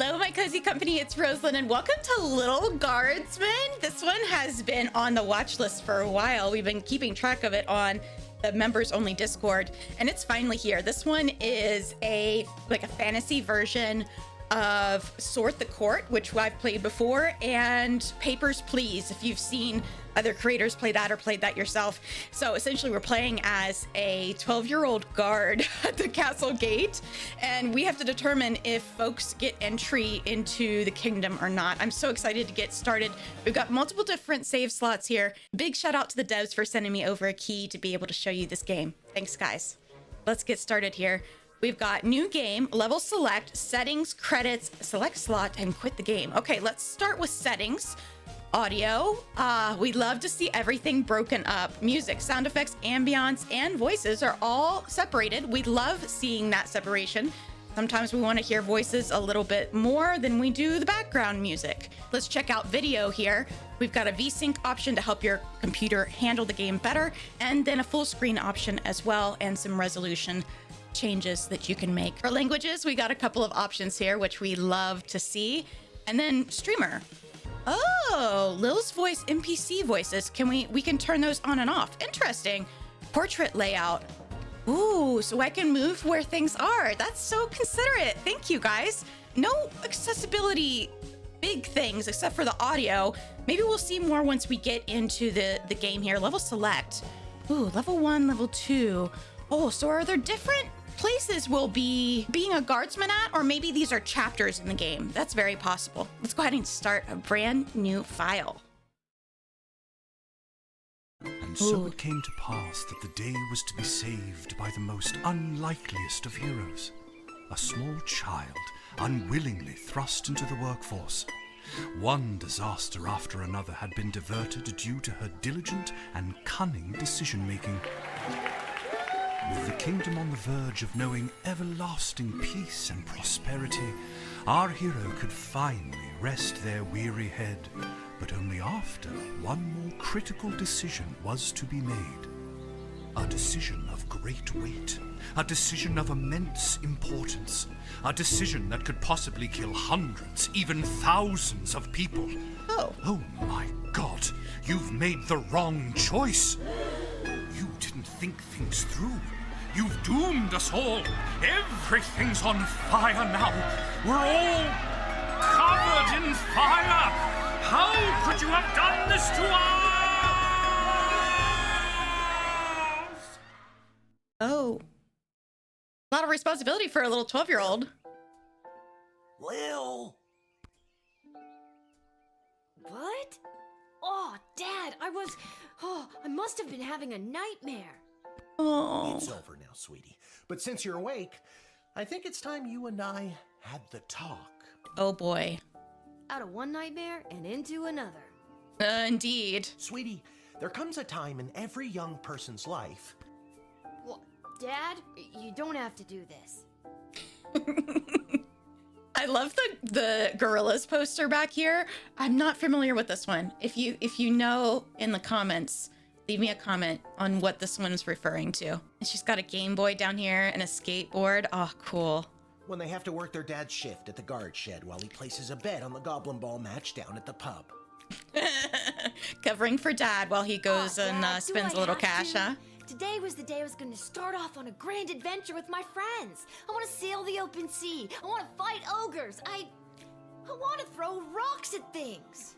Hello, my cozy company. It's Rosealyn, and welcome to Lil Guardsman. This one has been on the watch list for a while. We've been keeping track of it on the members-only Discord, and it's finally here. This one is a fantasy version of Sort the Court, which I've played before, and Papers, Please, if you've seen other creators play that or played that yourself. So essentially we're playing as a 12-year-old guard at the castle gate, and we have to determine if folks get entry into the kingdom or not. I'm so excited to get started. We've got multiple different save slots here. Big shout out to the devs for sending me over a key to be able to show you this game. Thanks, guys. Let's get started here. We've got new game, level select, settings, credits, select slot, and quit the game. Okay, let's start with settings. Audio. We love to see everything broken up. Music, sound effects, ambience, and voices are all separated. We love seeing that separation. Sometimes we want to hear voices a little bit more than we do the background music. Let's check out video here. We've got a VSync option to help your computer handle the game better, and then a full screen option as well, and some resolution changes that you can make. For languages, we got a couple of options here, which we love to see. And then streamer. Oh, Lil's voice, NPC voices. We can turn those on and off. Interesting. Portrait layout. Ooh, so I can move where things are. That's so considerate. Thank you, guys. No accessibility big things except for the audio. Maybe we'll see more once we get into the game here. Level select. Ooh, level 1, level 2. Oh, so are there different places we'll be being a guardsman at, or maybe these are chapters in the game? That's very possible. Let's go ahead and start a brand new file. And so it came to pass that the day was to be saved by the most unlikeliest of heroes, a small child unwillingly thrust into the workforce. One disaster after another had been diverted due to her diligent and cunning decision-making. With the kingdom on the verge of knowing everlasting peace and prosperity, our hero could finally rest their weary head, but only after one more critical decision was to be made. A decision of great weight, a decision of immense importance, a decision that could possibly kill hundreds, even thousands of people. Oh my God, you've made the wrong choice. You didn't think things through. You've doomed us all. Everything's on fire now. We're all covered in fire. How could you have done this to us? Oh. A lot of responsibility for a little 12-year-old. Lil! What? Oh, Dad, I must have been having a nightmare. Oh. It's over now, sweetie. But since you're awake, I think it's time you and I had the talk. Oh boy. Out of one nightmare and into another. Indeed. Sweetie, there comes a time in every young person's life. Well, Dad, you don't have to do this. I love the gorillas poster back here. I'm not familiar with this one. If you know in the comments, leave me a comment on what this one is referring to. And she's got a Game Boy down here and a skateboard. Oh, cool. When they have to work their dad's shift at the guard shed while he places a bet on the goblin ball match down at the pub. Covering for Dad while he goes and Dad, spends do a I little have cash, to? huh? Today was the day I was going to start off on a grand adventure with my friends. I want to sail the open sea. I want to fight ogres. I want to throw rocks at things.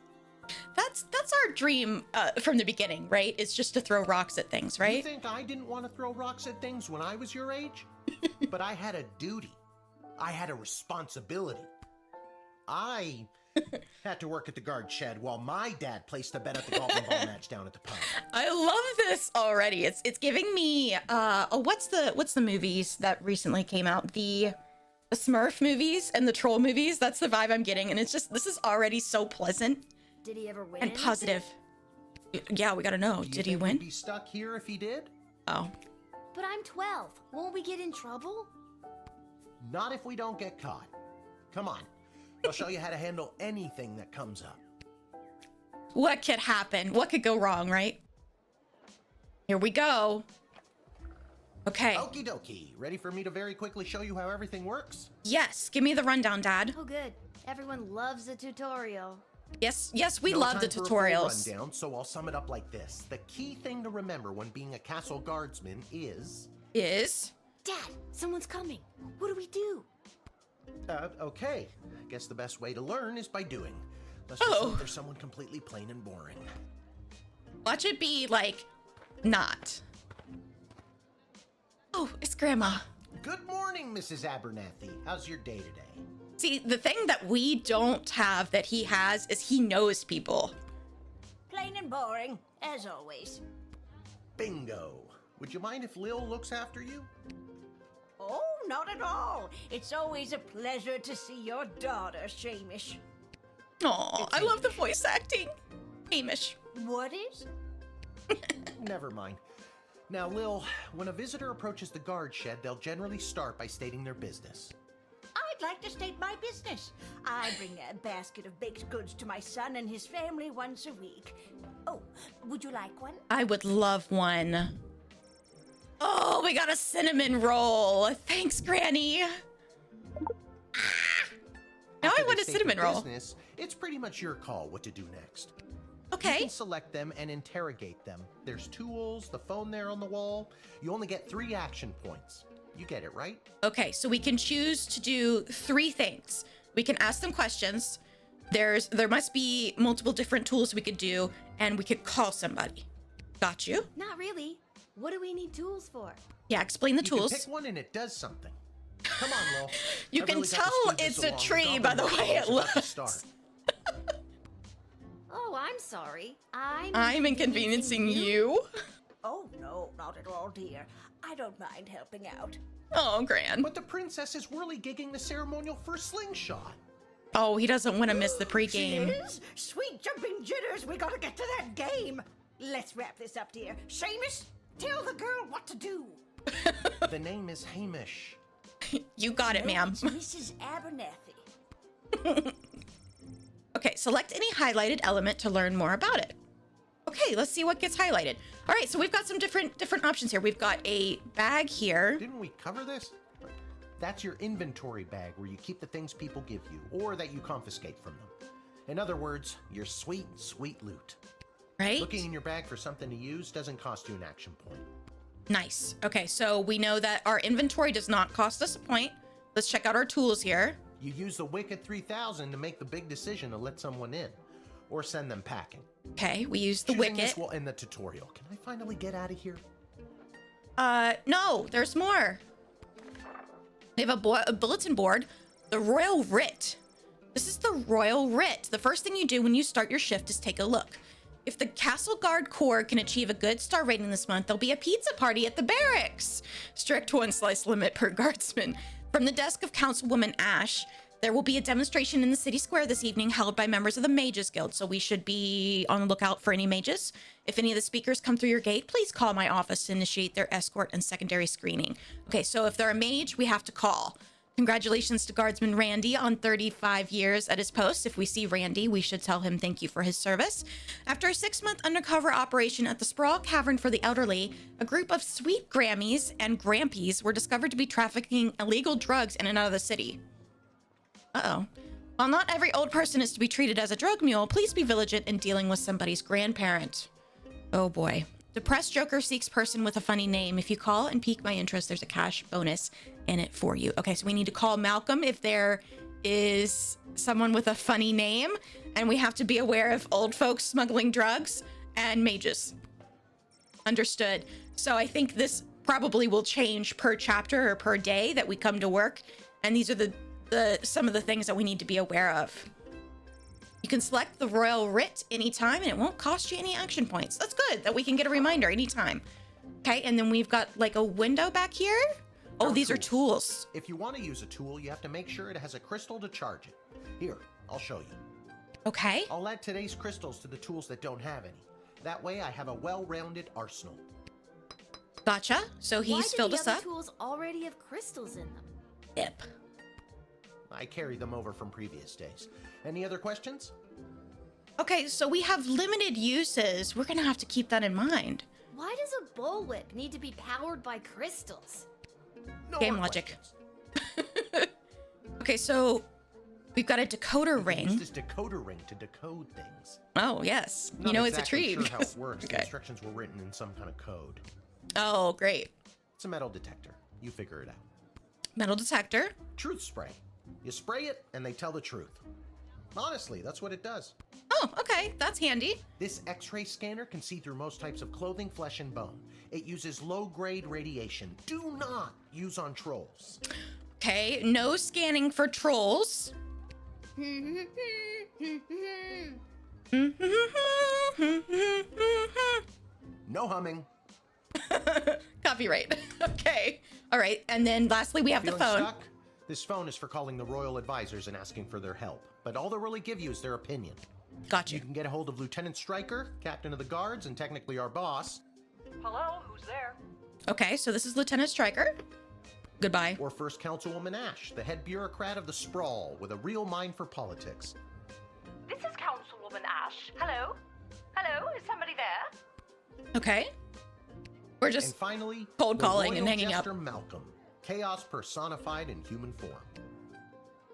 That's our dream from the beginning, right? It's just to throw rocks at things, right? You think I didn't want to throw rocks at things when I was your age? But I had a duty. I had a responsibility. I had to work at the guard shed while my dad placed a bet at the goblin ball match down at the pub. I love this already. It's giving me what's the movies that recently came out? The Smurf movies and the Troll movies. That's the vibe I'm getting, and it's just, this is already so pleasant. Did he ever win? And positive. Yeah, we gotta know. Did he win? He'd be stuck here if he did? Oh. But I'm 12. Won't we get in trouble? Not if we don't get caught. Come on. I'll show you how to handle anything that comes up. What could happen? What could go wrong, right? Here we go. Okay. Okie dokie. Ready for me to very quickly show you how everything works? Yes, give me the rundown, Dad. Oh, good. Everyone loves a tutorial. Yes, we No love the time for a full tutorials. rundown, so I'll sum it up like this. The key thing to remember when being a castle guardsman is... Dad, someone's coming. What do we do? Okay. Guess the best way to learn is by doing. Let's just hope there's someone completely plain and boring. Watch it be, like, not. Oh, it's Grandma. Good morning, Mrs. Abernathy. How's your day today? See, the thing that we don't have that he has is he knows people. Plain and boring, as always. Bingo. Would you mind if Lil looks after you? Oh, not at all. It's always a pleasure to see your daughter, Shamish. Aw, I love the voice acting. Hamish. What is? Never mind. Now, Lil, when a visitor approaches the guard shed, they'll generally start by stating their business. I'd like to state my business. I bring a basket of baked goods to my son and his family once a week. Oh, would you like one? I would love one. Oh, we got a cinnamon roll. Thanks, Granny. Now I want a cinnamon roll. Business, it's pretty much your call what to do next. You Okay. can select them and interrogate them. There's tools, the phone there on the wall. You only get 3 action points. You get it, right? Okay, so we can choose to do 3 things. We can ask them questions. There must be multiple different tools we could do, and we could call somebody. Got you? Not really. What do we need tools for? Yeah, explain the You tools. can pick one and it does something. Come on, Lil. You I've can really got to tell speed this it's a along. tree by the Goblin way it World is about to looks. start. Oh, I'm sorry. I'm inconveniencing you. Oh, no, not at all, dear. I don't mind helping out. Oh, Gran. But the princess is really gigging the ceremonial for a slingshot. Oh, he doesn't want to miss the She pregame. is? Sweet jumping jitters, we gotta get to that game. Let's wrap this up, dear. Seamus, tell the girl what to do. The name is Hamish. You got it, ma'am. It's Mrs. Abernathy. Okay, select any highlighted element to learn more about it. Okay, let's see what gets highlighted. All right, so we've got some different options here. We've got a bag here. Didn't we cover this? That's your inventory bag where you keep the things people give you or that you confiscate from them. In other words, your sweet, sweet loot. Right? Looking in your bag for something to use doesn't cost you an action point. Nice. Okay, so we know that our inventory does not cost us a point. Let's check out our tools here. You use the Wicked 3000 to make the big decision to let someone in or send them packing. Okay, we use the Choosing wicket. this will end the tutorial. Can I finally get out of here? No, there's more. We have a bulletin board. The Royal Writ. This is the Royal Writ. The first thing you do when you start your shift is take a look. If the Castle Guard Corps can achieve a good star rating this month, there'll be a pizza party at the barracks. Strict 1 slice limit per guardsman. From the desk of Councilwoman Ash, there will be a demonstration in the city square this evening held by members of the Mages Guild, so we should be on the lookout for any mages. If any of the speakers come through your gate, please call my office to initiate their escort and secondary screening. Okay, so if they're a mage, we have to call. Congratulations to Guardsman Randy on 35 years at his post. If we see Randy, we should tell him thank you for his service. After a 6-month undercover operation at the Sprawl Cavern for the Elderly, a group of sweet Grammies and Grampies were discovered to be trafficking illegal drugs in and out of the city. Uh-oh. While not every old person is to be treated as a drug mule, please be vigilant in dealing with somebody's grandparent. Oh boy. Depressed Joker seeks person with a funny name. If you call and pique my interest, there's a cash bonus in it for you. Okay, so we need to call Malcolm if there is someone with a funny name, and we have to be aware of old folks smuggling drugs and mages. Understood. So I think this probably will change per chapter or per day that we come to work, and these are the some of the things that we need to be aware of. You can select the Royal Writ anytime, and it won't cost you any action points. That's good that we can get a reminder anytime. Okay, and then we've got like a window back here. Oh, these are tools. If you want to use a tool, you have to make sure it has a crystal to charge it. Here, I'll show you. Okay. I'll add today's crystals to the tools that don't have any. That way I have a well-rounded arsenal. Gotcha. So he's filled us Why do the up. other tools already have crystals in them? Yep. I carried them over from previous days. Any other questions? Okay, so we have limited uses. We're gonna have to keep that in mind. Why does a bullwhip need to be powered by crystals? No Game more logic. questions. Okay, so We've got a decoder You can ring. use this decoder ring to decode things. Oh, yes. Not You know exactly it's a tree. sure how it works. Okay. The instructions were written in some kind of code. Oh, great. It's a metal detector. You figure it out. Metal detector. Truth spray. You spray it, and they tell the truth. Honestly, that's what it does. Oh, okay. That's handy. This X-ray scanner can see through most types of clothing, flesh, and bone. It uses low-grade radiation. Do not use on trolls. Okay. No scanning for trolls. No humming. Copyright. Okay. All right. And then lastly, we have the Feeling phone. stuck? This phone is for calling the royal advisors and asking for their help. But all they'll really give you is their opinion. Got You you. can get a hold of Lieutenant Stryker, captain of the guards, and technically our boss, Hello, who's there? Okay. So this is Lieutenant Stryker. Goodbye. or First Councilwoman Ash, the head bureaucrat of the Sprawl with a real mind for politics. This is Councilwoman Ash. Hello? Hello, is somebody there? Okay. We're And just finally, cold the calling and royal hanging up. jester Malcolm, chaos personified in human form.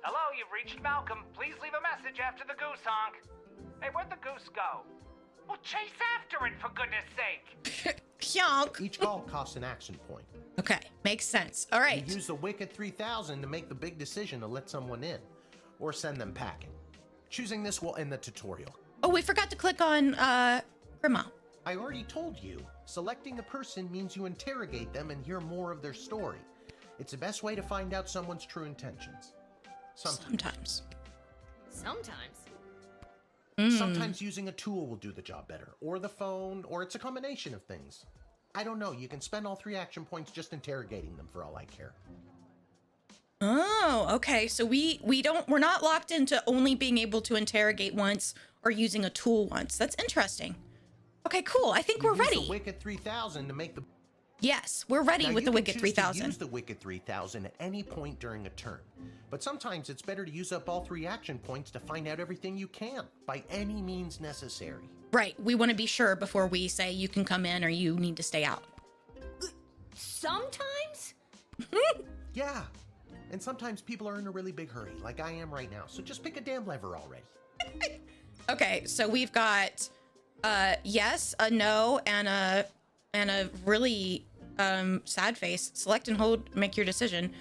Hello, you've reached Malcolm. Please leave a message after the goose honk. Hey, where'd the goose go? Well, chase after it, for goodness sake. Kyonk. Each call costs an action point. Okay. Makes sense. All right. You use the Wicked 3000 to make the big decision to let someone in, or send them packing. Choosing this will end the tutorial. Oh, we forgot to click on Grandma. I already told you, selecting a person means you interrogate them and hear more of their story. It's the best way to find out someone's true intentions. Sometimes. Sometimes. Sometimes using a tool will do the job better, or the phone, or it's a combination of things. I don't know, you can spend all 3 action points just interrogating them for all I care. Oh, okay. So we're not locked into only being able to interrogate once or using a tool once. That's interesting. Okay, cool. I think we're You use ready. the Wicked 3000 to make the... Yes, we're ready Now, with you the can Wicked choose 3000. to use the Wicked 3000 at any point during a turn. But sometimes it's better to use up all 3 action points to find out everything you can, by any means necessary. Right. We want to be sure before we say you can come in or you need to stay out. Sometimes? Yeah. And sometimes people are in a really big hurry, like I am right now. So just pick a damn lever already. Okay, so we've got yes, a no, and a really sad face. Select and hold, make your decision.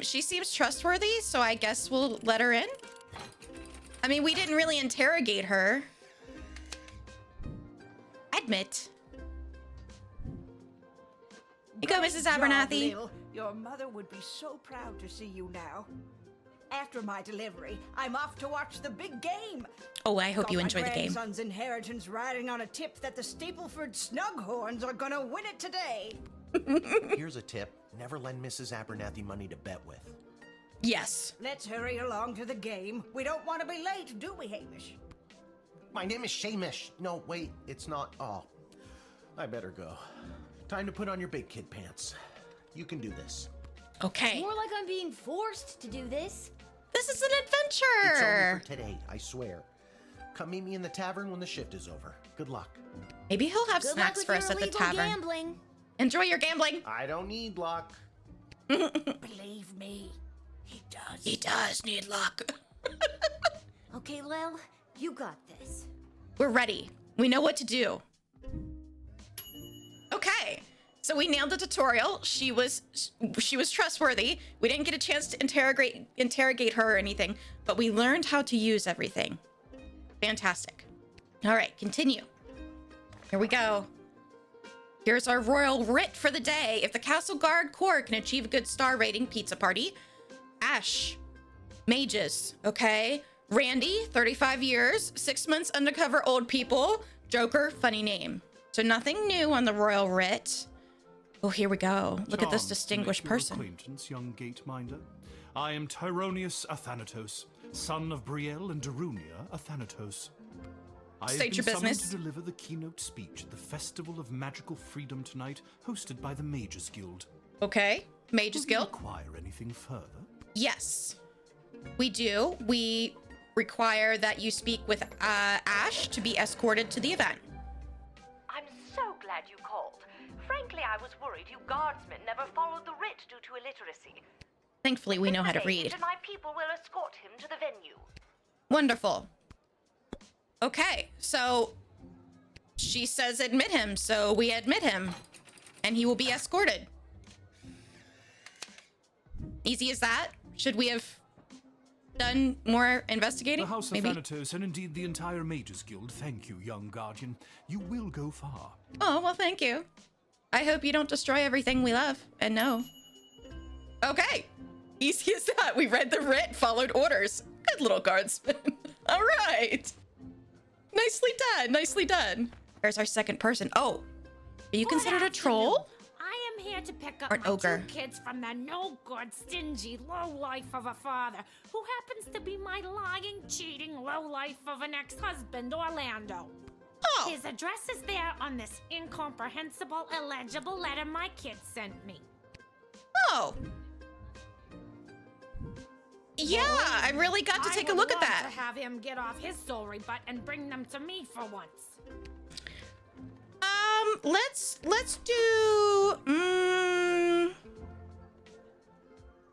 She seems trustworthy, so I guess we'll let her in. I mean, we didn't really interrogate her. Admit. You go, Mrs. Abernathy. Lil. Your mother would be so proud to see you now. After my delivery, I'm off to watch the big game. Oh, I hope Got you my enjoy the game. grandson's inheritance riding on a tip that the Stapleford Snughorns are gonna win it today. Here's a tip. Never lend Mrs. Abernathy money to bet with. Yes. Let's hurry along to the game. We don't want to be late, do we, Hamish? My name is Shamish. No, wait, it's not. Oh, I better go. Time to put on your big kid pants. You can do this. Okay. More like I'm being forced to do this. This is an It's only adventure. for today, I swear. Come meet me in the tavern when the shift is over. Good luck. Maybe he'll have Good luck snacks with for your us at the illegal tavern. gambling. Enjoy your gambling. I don't need luck. Believe me, he does. He does need luck. Okay, Lil, you got this. We're ready. We know what to do. Okay. So we nailed the tutorial. She was trustworthy. We didn't get a chance to interrogate her or anything, but we learned how to use everything. Fantastic. All right, continue. Here we go. Here's our royal writ for the day. If the Castle Guard Corps can achieve a good star rating, pizza party. Ash, mages, okay? Randy, 35 years, 6 months undercover old people. Joker, funny name. So nothing new on the royal writ. Oh, here we go. Look at this Charmed to distinguished make your person. Acquaintance, young gateminder. I am Tyronius Athanatos, son of Brielle and Darunia Athanatos. I State your have been summoned business. to deliver the keynote speech at the Festival of Magical Freedom tonight, hosted by the Mages Guild. Okay, Mages Do you Guild. require anything further? Yes, we do. We require that you speak with Ash to be escorted to the event. I'm so glad you called. Frankly, I was worried you guardsmen never followed the writ due to illiteracy. Thankfully, we know how to Saved, read. And my people will escort him to the venue. Wonderful. Okay, so she says admit him, so we admit him, and he will be escorted. Easy as that. Should we have done more investigating? The House of Maybe. Thanatos and indeed the entire Mages Guild thank you, young guardian. You will go far. Oh, well, thank you. I hope you don't destroy everything we love and know. Okay. Easy as that. We read the writ, followed orders. Good little guardsman. All right. Nicely done. Nicely done. There's our second person. Oh, are you Good considered a afternoon. troll? I am here to pick up Or an my ogre. 2 kids from the no-good, stingy lowlife of a father who happens to be my lying, cheating lowlife of an ex-husband, Orlando. Oh, His address is there on this incomprehensible, illegible letter my kids sent me. oh. Yeah, I really got to take a look at I would that. love to have him get off his sorry butt and bring them to me for once.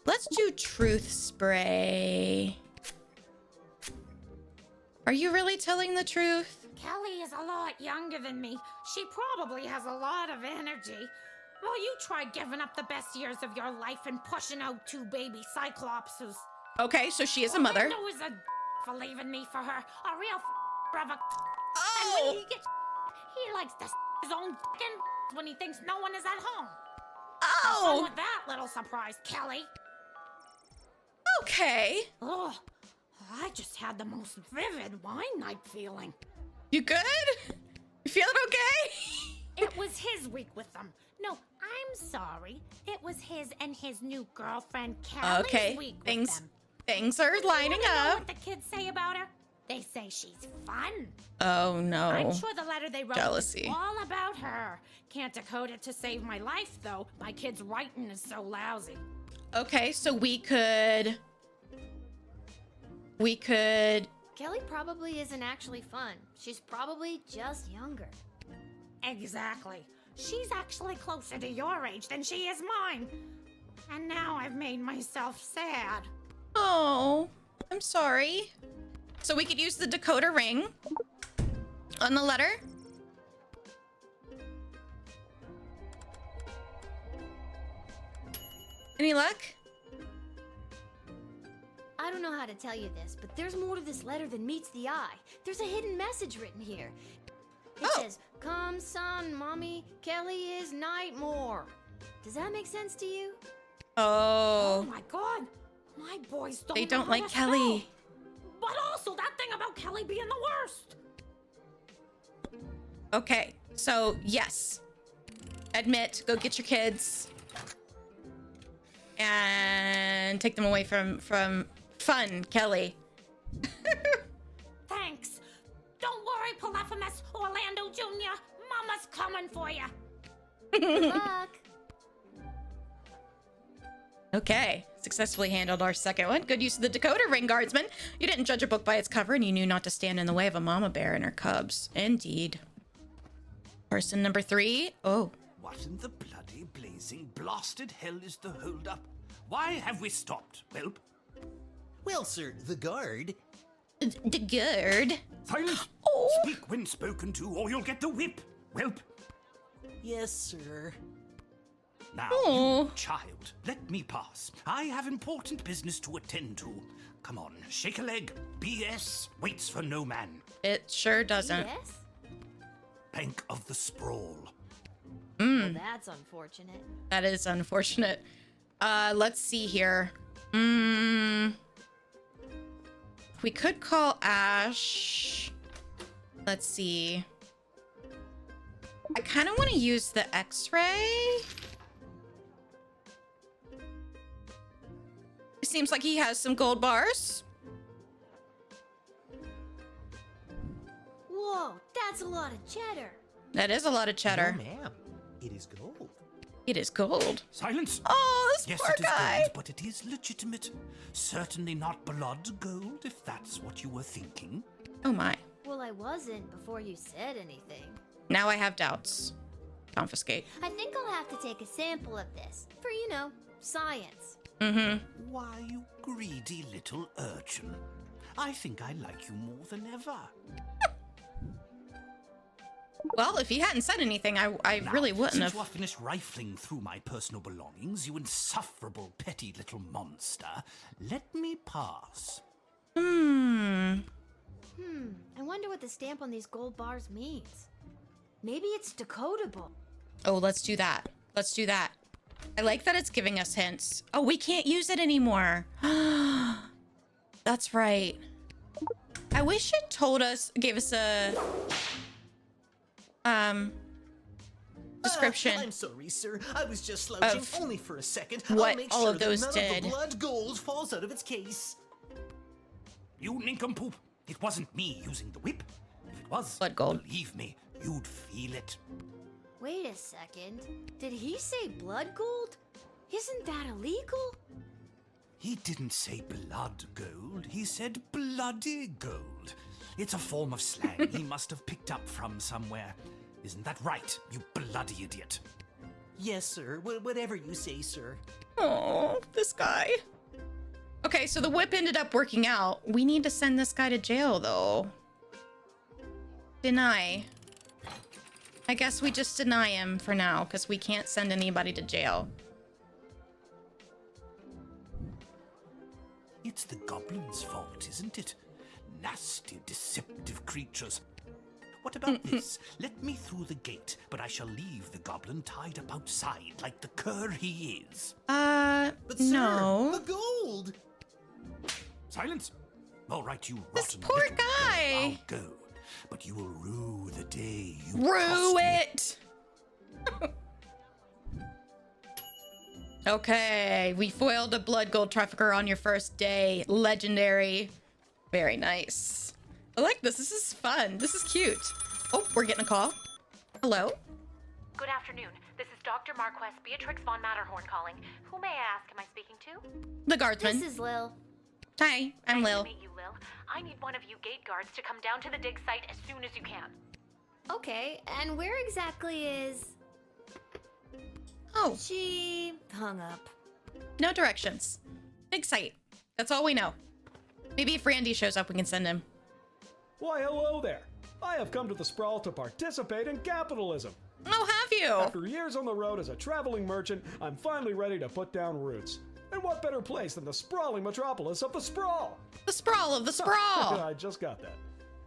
Let's do truth spray. Are you really telling the truth? Kelly is a lot younger than me. She probably has a lot of energy. Well, you tried giving up the best years of your life and pushing out 2 baby cyclopses. Okay, so she is a mother. Orlando is a for leaving me for her. A real of a. And Oh, when he gets he likes to his own when he thinks no one is at home. Have fun oh, with that little surprise, Kelly. okay. Oh, I just had the most vivid wine night feeling. You good? You feeling okay? It was his week with them. No, I'm sorry. It was his and his new girlfriend Kelly's Okay, week with things them. things are lining You know up. what the kids say about her? They say she's fun. Oh no. I'm sure the letter they wrote Jealousy. was all about her. Can't decode it to save my life, though. My kid's writing is so lousy. Okay, so we could Kelly probably isn't actually fun. She's probably just younger. Exactly. She's actually closer to your age than she is mine. And now I've made myself sad. Oh, I'm sorry. So we could use the decoder ring on the letter. Any luck? I don't know how to tell you this, but there's more to this letter than meets the eye. There's a hidden message written here. It Oh. says, "Come, son, mommy, Kelly is Nightmare." Does that make sense to you? Oh Oh, my god! My boys don't they know don't how like to Kelly. spell. But also that thing about Kelly being the worst. Okay, so yes. Admit, go get your kids. And take them away from fun, Kelly. Thanks. Don't worry, Polyphemus, Orlando Jr. Mama's coming for you. Good luck. Okay, successfully handled our second one. Good use of the decoder ring, guardsman. You didn't judge a book by its cover, and you knew not to stand in the way of a mama bear and her cubs. Indeed. Person number 3. Oh, What in the bloody blazing blasted hell is the hold-up? Why have we stopped, Whelp? Well, sir, the guard. the guard. Silence! Oh. Speak when spoken to, or you'll get the whip, Whelp. Yes, sir. Now, Oh. you child, let me pass. I have important business to attend to. Come on, shake a leg. BS waits for no man. It sure doesn't. Yes? Bank of the Sprawl. Well, that's unfortunate. That is unfortunate. Let's see here. We could call Ash. Let's see. I kind of want to use the X-ray. It seems like he has some gold bars. Whoa, that's a lot of cheddar. That is a lot of cheddar. No, ma'am. It is gold. It is gold. Silence! Oh, this Yes, poor it is guy. gold, but it is legitimate. Certainly not blood gold, if that's what you were thinking. Oh my. Well, I wasn't before you said anything. Now I have doubts. Confiscate. I think I'll have to take a sample of this for, science. Mm-hmm. Why, you greedy little urchin. I think I like you more than ever. Well, if you hadn't said anything, I Now, really wouldn't since have. you are finished rifling through my personal belongings, you insufferable petty little monster, let me pass. Hmm. I wonder what the stamp on these gold bars means. Maybe it's decodable. Oh, let's do that. Let's do that. I like that it's giving us hints. Oh, we can't use it anymore. That's right. I wish it told us, gave us a description. I'm sorry, sir. I was just slouching Of only for a second. what I'll make all sure of those that none did. of the blood gold falls out of its case. You nincompoop. It wasn't me using the whip. If it was, Blood gold. believe me, you'd feel it. Wait a second. Did he say blood gold? Isn't that illegal? He didn't say blood gold. He said bloody gold. It's a form of slang he must have picked up from somewhere. Isn't that right, you bloody idiot? Yes, sir. Whatever you say, sir. Oh, this guy. Okay, so the whip ended up working out. We need to send this guy to jail, though. Deny. I guess we just deny him for now, because we can't send anybody to jail. It's the goblins' fault, isn't it? Nasty, deceptive creatures. What about this? Let me through the gate, but I shall leave the goblin tied up outside like the cur he is. But sir, no. the gold! Silence! All right, you This rotten poor little girl, guy. I'll go, but you will rue the day you Rue cost me. it! Okay, we foiled a blood gold trafficker on your first day. Legendary. Very nice. I like this. This is fun. This is cute. Oh, we're getting a call. Hello? Good afternoon. This is Dr. Marquess Beatrix von Matterhorn calling. Who may I ask am I speaking to? The guardsman. This is Lil. Hi, I'm Nice Lil. to meet you, Lil. I need one of you gate guards to come down to the dig site as soon as you can. Okay, and where exactly is... Oh, She hung up. no directions. Big site. That's all we know. Maybe if Randy shows up, we can send him. Why, hello there. I have come to the Sprawl to participate in capitalism. Oh, have you? After years on the road as a traveling merchant, I'm finally ready to put down roots. And what better place than the sprawling metropolis of the Sprawl? The sprawl of the sprawl. I just got that.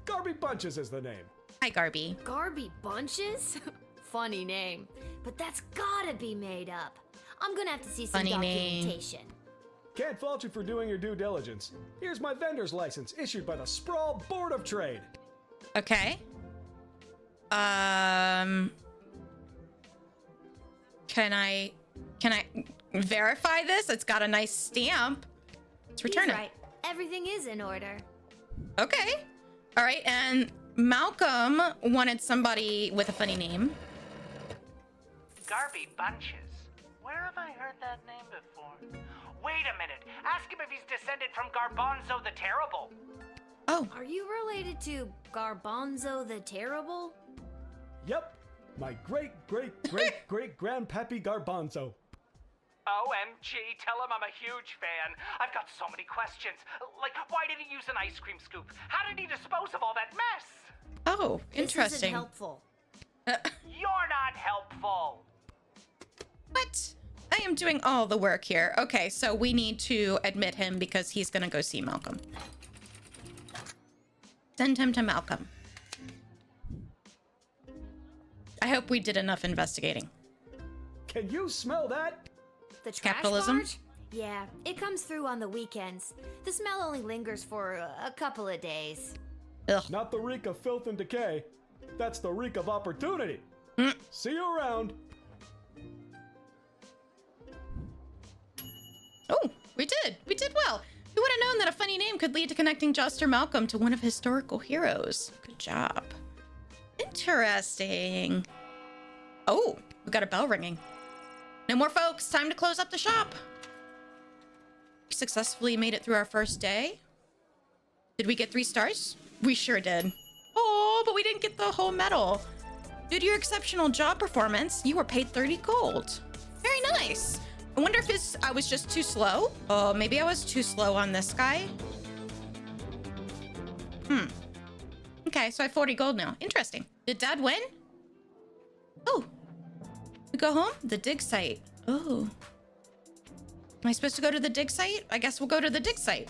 Garby Bunches is the name. Hi, Garby. Garby Bunches? Funny name. But that's gotta be made up. I'm gonna have to see some Funny name. documentation. Can't fault you for doing your due diligence. Here's my vendor's license issued by the Sprawl Board of Trade. Okay. Can I verify this? It's got a nice stamp. Let's return He's it. right. Everything is in order. Okay. All right. And Malcolm wanted somebody with a funny name. Garby Bunches. Where have I heard that name before? Wait a minute. Ask him if he's descended from Garbanzo the Terrible. Oh, Are you related to Garbanzo the Terrible? Yep, my great-great-great-great-grandpappy Garbanzo. OMG, tell him I'm a huge fan. I've got so many questions. Like, why did he use an ice cream scoop? How did he dispose of all that mess? oh, This interesting. isn't helpful. You're not helpful. What? I am doing all the work here. Okay, so we need to admit him because he's gonna go see Malcolm. Send him to Malcolm. I hope we did enough investigating. Can you smell that? The trash Capitalism? barge? Yeah, it comes through on the weekends. The smell only lingers for a couple of days. Ugh. Not the reek of filth and decay. That's the reek of opportunity. See you around. Oh, we did. We did well. Who would have known that a funny name could lead to connecting Joster Malcolm to one of historical heroes? Good job. Interesting. Oh, we got a bell ringing. No more folks. Time to close up the shop. We successfully made it through our first day. Did we get 3 stars? We sure did. Oh, but we didn't get the whole medal. Due to your exceptional job performance, you were paid 30 gold. Very nice. I wonder if I was just too slow. Oh, maybe I was too slow on this guy. Okay, so I have 40 gold now. Interesting. Did Dad win? Oh. We go home? The dig site. Oh. Am I supposed to go to the dig site? I guess we'll go to the dig site.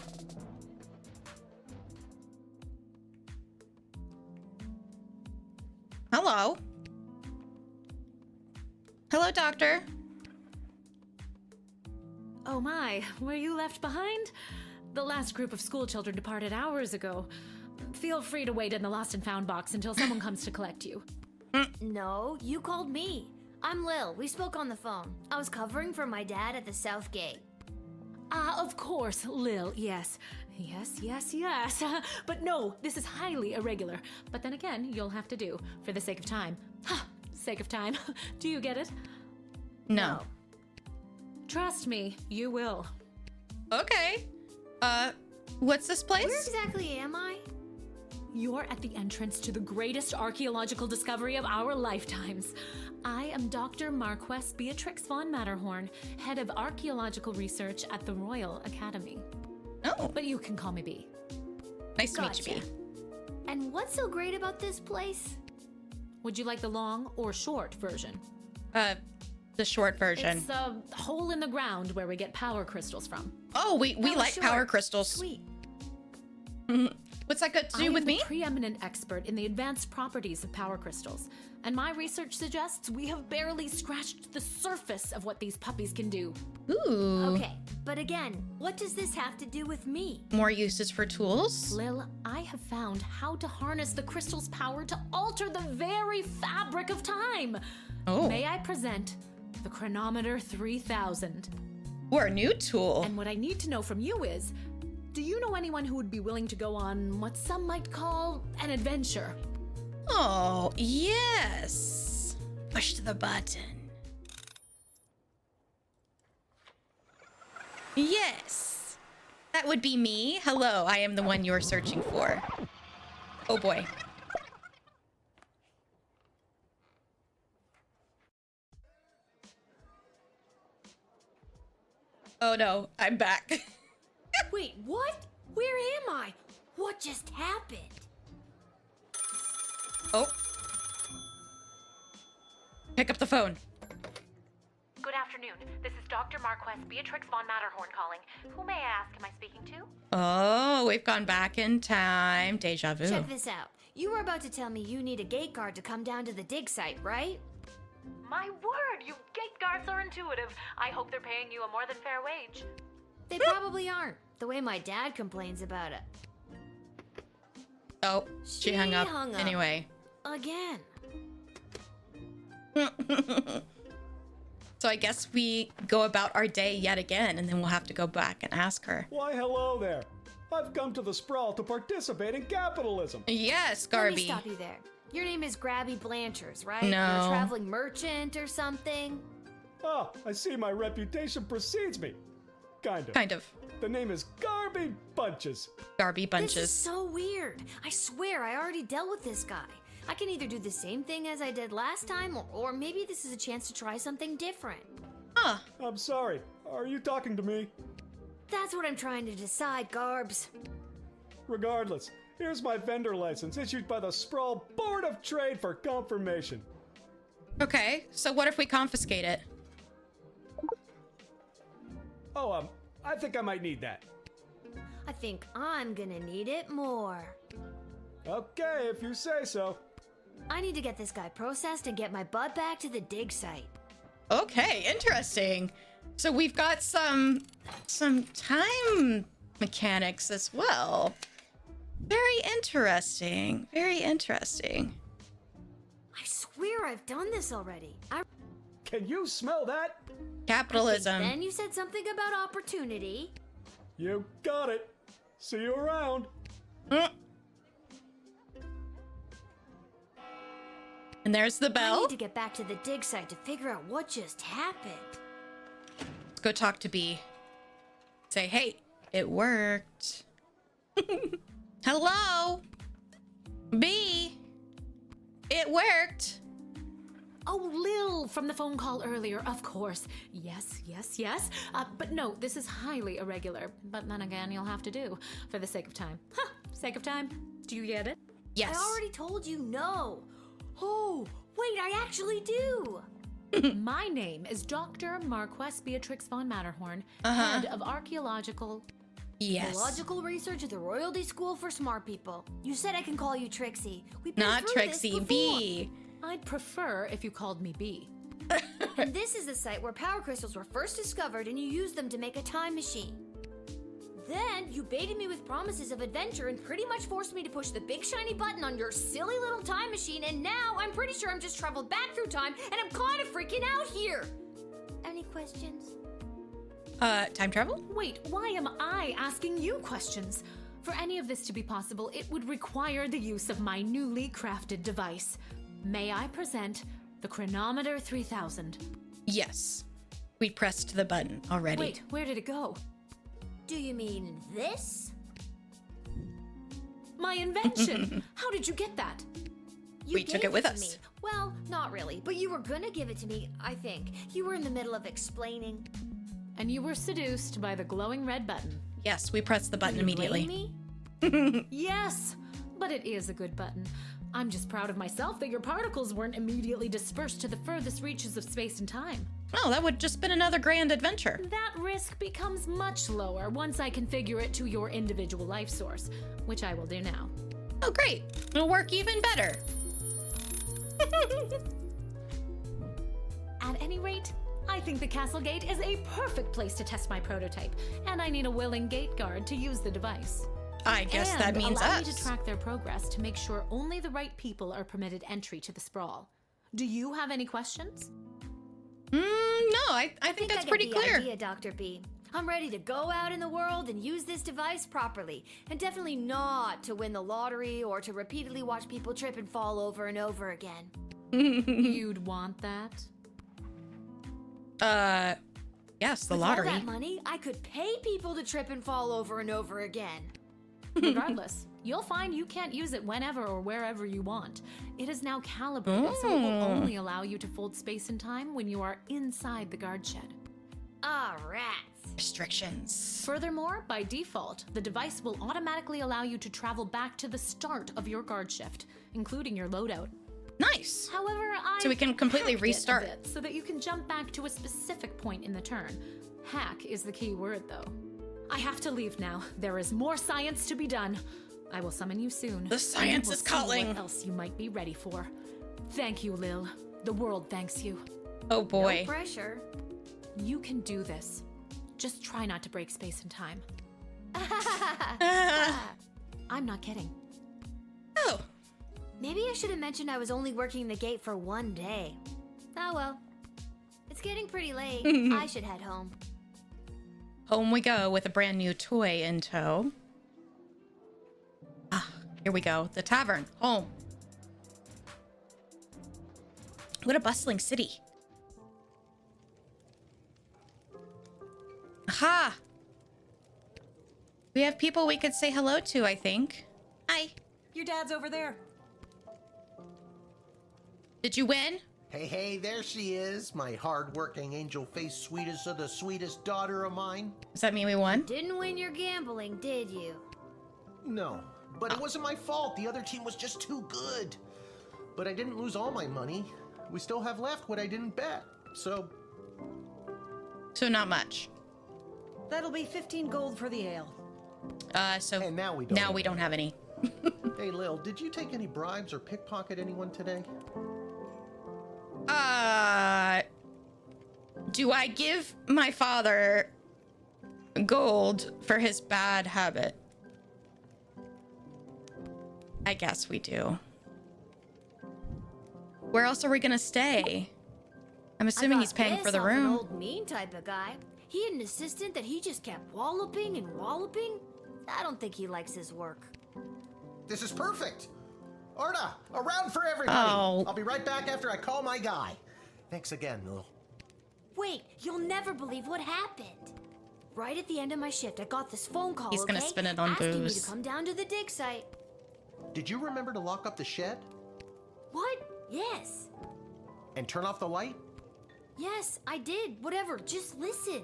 Hello. Hello, doctor. Oh my, were you left behind? The last group of school children departed hours ago. Feel free to wait in the lost and found box until someone comes to collect you. No, you called me. I'm Lil. We spoke on the phone. I was covering for my dad at the South Gate. Of course, Lil, yes. Yes. But no, this is highly irregular. But then again, you'll have to do, for the sake of time. Sake of time. Do you get it? No. Trust me, you will. Okay. What's this place? Where exactly am I? You're at the entrance to the greatest archaeological discovery of our lifetimes. I am Dr. Marquess Beatrix von Matterhorn, head of archaeological research at the Royal Academy. Oh. But you can call me Bee. Nice to meet you, Bee. And what's so great about this place? Would you like the long or short version? The short version. It's a hole in the ground where we get power crystals from. Oh, we like sure. power crystals. Sweet. What's that got to do with me? I'm a preeminent expert in the advanced properties of power crystals, and my research suggests we have barely scratched the surface of what these puppies can do. Ooh. Okay, but again, what does this have to do with me? More uses for tools? Lil, I have found how to harness the crystal's power to alter the very fabric of time. Oh. May I present the Chronometer 3000? Or a new tool. And what I need to know from you is, do you know anyone who would be willing to go on what some might call an adventure? Oh, yes. Push the button. Yes. That would be me. Hello, I am the one you're searching for. Oh boy. Oh no, I'm back. Wait, what? Where am I? What just happened? Oh. Pick up the phone. Good afternoon. This is Dr. Marquess Beatrix von Matterhorn calling. Who may I ask am I speaking to? Oh, we've gone back in time. Deja vu. Check this out. You were about to tell me you need a gate guard to come down to the dig site, right? My word, you gate guards are intuitive. I hope they're paying you a more than fair wage. They probably aren't, the way my dad complains about it. Oh, she hung up. Anyway. Again. So I guess we go about our day yet again, and then we'll have to go back and ask her. Why, hello there. I've come to the sprawl to participate in capitalism. Yes, Let me Garby. stop you there. Your name is Grabby Blanchers, right? No. You're a traveling merchant or something? Ah, I see my reputation precedes me. Kind of. Kind of. The name is Garby Bunches. Garby Bunches. This is so weird. I swear I already dealt with this guy. I can either do the same thing as I did last time, or maybe this is a chance to try something different. Huh. I'm sorry. Are you talking to me? That's what I'm trying to decide, Garbs. Regardless, here's my vendor license issued by the Sprawl Board of Trade for confirmation. Okay, so what if we confiscate it? Oh, I think I might need that. I think I'm gonna need it more. Okay, if you say so. I need to get this guy processed and get my butt back to the dig site. Okay, interesting. So we've got some time mechanics as well. Very interesting. Very interesting. I swear I've done this already. Can you smell that? Capitalism. Then you said something about opportunity. You got it. See you around. And there's the I bell. need to get back to the dig site to figure out what just happened. Let's go talk to B. Say, hey, it worked. Hello? B? It worked. Oh, Lil from the phone call earlier, of course. Yes. But no, this is highly irregular. But then again, you'll have to do for the sake of time. Sake of time. Do you get it? Yes. I already told you no. Oh, wait, I actually do. My name is Dr. Marquess Beatrix von Matterhorn, head of archaeological... Biological research at the Royalty School for Smart People. You said I can call you Trixie. We've been Not through Trixie, this before. B. I'd prefer if you called me B. And this is the site where power crystals were first discovered and you used them to make a time machine. Then you baited me with promises of adventure and pretty much forced me to push the big shiny button on your silly little time machine, and now I'm pretty sure I'm just traveled back through time and I'm kind of freaking out here. Any questions? Time travel? Wait, why am I asking you questions? For any of this to be possible, it would require the use of my newly crafted device. May I present the Chronometer 3000? Yes. We pressed the button already. Wait, where did it go? Do you mean this? My invention! How did you get that? We took it with us. Me. Well, not really, but you were gonna give it to me, I think. You were in the middle of explaining. And you were seduced by the glowing red button. Yes, we pressed the button You immediately. blame me? Yes, but it is a good button. I'm just proud of myself that your particles weren't immediately dispersed to the furthest reaches of space and time. Oh, that would just been another grand adventure. That risk becomes much lower once I configure it to your individual life source, which I will do now. Oh, great. It'll work even better. At any rate, I think the castle gate is a perfect place to test my prototype, and I need a willing gate guard to use the device. I guess and that means allow us. me to track their progress to make sure only the right people are permitted entry to the sprawl. Do you have any questions? No, I think that's pretty I clear. get the idea, Dr. B. I'm ready to go out in the world and use this device properly, and definitely not to win the lottery or to repeatedly watch people trip and fall over and over again. You'd want that? Yes, the With lottery. all that money, I could pay people to trip and fall over and over again. Regardless, you'll find you can't use it whenever or wherever you want. It is now calibrated, so it will only allow you to fold space and time when you are inside the guard shed. Ah, rats. Restrictions. Furthermore, by default, the device will automatically allow you to travel back to the start of your guard shift, including your loadout. Nice. However, I So we can completely hacked it a restart. bit so that you can jump back to a specific point in the turn. Hack is the key word, though. I have to leave now. There is more science to be done. I will summon you soon. The science We'll is see calling. What else you might be ready for? Thank you, Lil. The world thanks you. Oh boy. No pressure. You can do this. Just try not to break space and time. I'm not kidding. Oh. Maybe I should have mentioned I was only working the gate for one day. Oh well. It's getting pretty late. I should head home. Home we go with a brand new toy in tow. Ah, here we go. The tavern. Home. What a bustling city. Aha! We have people we could say hello to, I think. Hi. Your dad's over there. Did you win? Hey, there she is, my hard-working, angel-faced sweetest of the sweetest daughter of mine. Does that mean we won? Didn't win your gambling, did you? No, but it wasn't my fault. The other team was just too good. But I didn't lose all my money. We still have left what I didn't bet. So not much. That'll be 15 gold for the ale. So And now we don't have any. Hey, Lil, did you take any bribes or pickpocket anyone today? Do I give my father gold for his bad habit? I guess we do. Where else are we gonna stay? I'm assuming he's paying for the An room. old mean type of guy. He had an assistant that he just kept walloping and walloping. I don't think he likes his work. This is perfect. Arda, a round for everybody. Oh. I'll be right back after I call my guy. Thanks again, Lil. Wait, you'll never believe what happened. Right at the end of my shift, I got this phone call. He's gonna spin it on asking me booze. to come down to the dig site. Did you remember to lock up the shed? What? Yes. And turn off the light? Yes, I did. Whatever, just listen.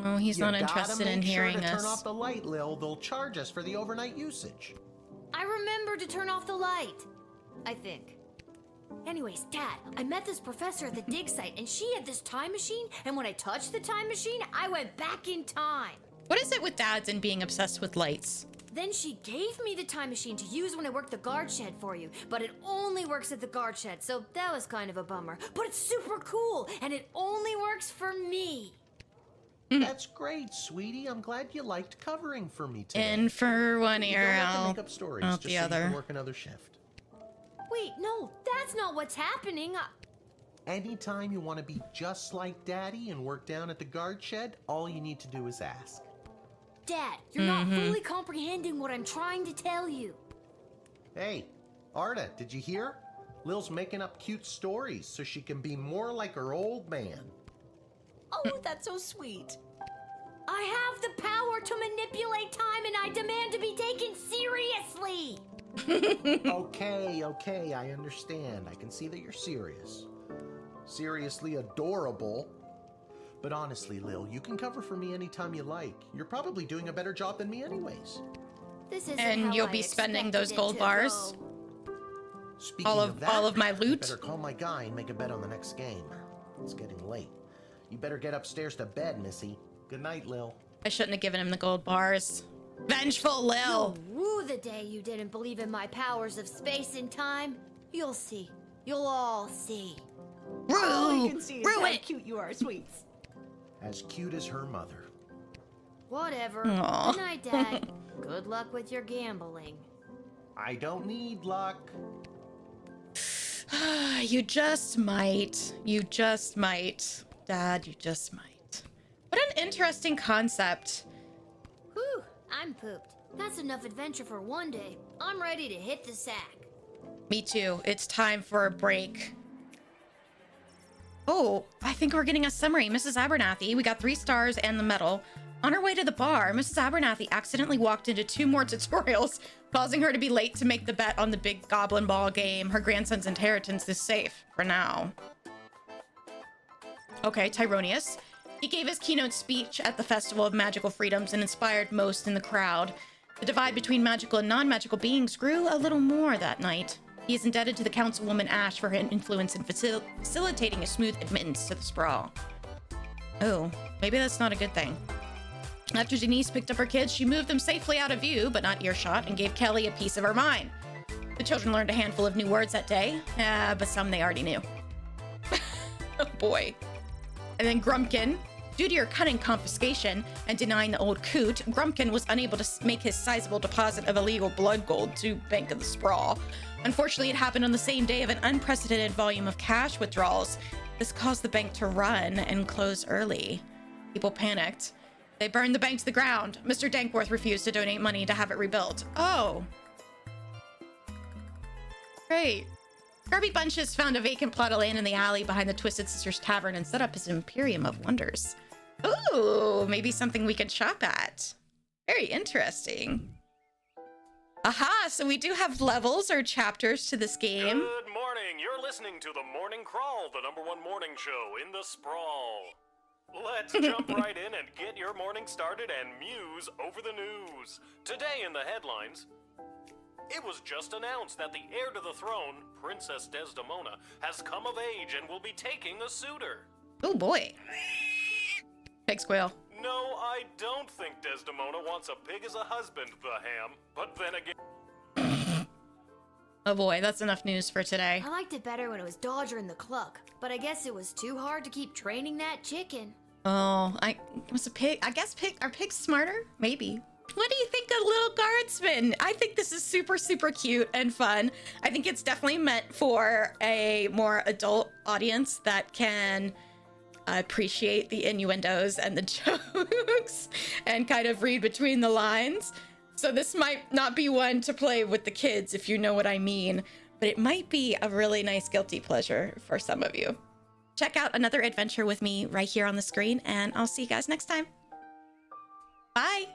Oh, he's not interested in hearing Make sure to us. turn off the light, Lil. They'll charge us for the overnight usage. I remember to turn off the light. I think. Anyways, Dad, I met this professor at the dig site, and she had this time machine, and when I touched the time machine, I went back in time. What is it with dads and being obsessed with lights? Then she gave me the time machine to use when I worked the guard shed for you, but it only works at the guard shed, so that was kind of a bummer. But it's super cool, and it only works for me. That's great, sweetie. I'm glad you liked covering for me today. In for one You ear, don't have to out make up stories out just the so you other. can work another shift. Wait, no, that's not what's happening. Anytime you want to be just like Daddy and work down at the guard shed, all you need to do is ask. Dad, you're not fully comprehending what I'm trying to tell you. Hey, Arda, did you hear? Lil's making up cute stories so she can be more like her old man. Oh, that's so sweet. I have the power to manipulate time, and I demand to be taken seriously. Okay, I understand. I can see that you're serious. Seriously adorable. But honestly, Lil, you can cover for me anytime you like. You're probably doing a better job than me anyways. This isn't And how you'll I be spending those expected it gold to bars? go. Speaking All of that, of my I loot? better call my guy and make a bet on the next game. It's getting late. You better get upstairs to bed, Missy. Good night, Lil. I shouldn't have given him the gold bars. Vengeful Lil. Woo the day you didn't believe in my powers of space and time. You'll see. You'll all see. All I can see is Rue how it. cute you are, sweets. As cute as her mother. Whatever. Aw. Good night, Dad. Good luck with your gambling. I don't need luck. You just might. You just might. Dad, you just might. What an interesting concept. Whew, I'm pooped. That's enough adventure for one day. I'm ready to hit the sack. Me too. It's time for a break. Oh, I think we're getting a summary. Mrs. Abernathy, we got 3 stars and the medal. On her way to the bar, Mrs. Abernathy accidentally walked into 2 more tutorials, causing her to be late to make the bet on the big goblin ball game. Her grandson's inheritance is safe for now. Okay, Tyronius. He gave his keynote speech at the Festival of Magical Freedoms and inspired most in the crowd. The divide between magical and non-magical beings grew a little more that night. He is indebted to the councilwoman Ash for her influence in facilitating a smooth admittance to the sprawl. Oh, maybe that's not a good thing. After Denise picked up her kids, she moved them safely out of view, but not earshot, and gave Kelly a piece of her mind. The children learned a handful of new words that day, but some they already knew. Oh boy. And then Grumpkin. Due to your cunning confiscation and denying the old coot, Grumpkin was unable to make his sizable deposit of illegal blood gold to Bank of the Sprawl. Unfortunately, it happened on the same day of an unprecedented volume of cash withdrawals. This caused the bank to run and close early. People panicked. They burned the bank to the ground. Mr. Dankworth refused to donate money to have it rebuilt. Oh. Great. Garby Bunches found a vacant plot of land in the alley behind the Twisted Sisters Tavern and set up his Imperium of Wonders. Ooh, maybe something we could shop at. Very interesting. Aha, so we do have levels or chapters to this game. Good morning. You're listening to the Morning Crawl, the #1 morning show in the sprawl. Let's jump right in and get your morning started and muse over the news. Today in the headlines, it was just announced that the heir to the throne, Princess Desdemona, has come of age and will be taking a suitor. Oh boy. Pig squeal. No, I don't think Desdemona wants a pig as a husband, the ham. But then again... Oh boy, that's enough news for today. I liked it better when it was Dodger and the Cluck, but I guess it was too hard to keep training that chicken. Oh, was a pig. I guess are pigs smarter? Maybe. What do you think of Lil Guardsman? I think this is super, super cute and fun. I think it's definitely meant for a more adult audience that can appreciate the innuendos and the jokes and kind of read between the lines. So this might not be one to play with the kids, if you know what I mean, but it might be a really nice guilty pleasure for some of you. Check out another adventure with me right here on the screen, and I'll see you guys next time. Bye.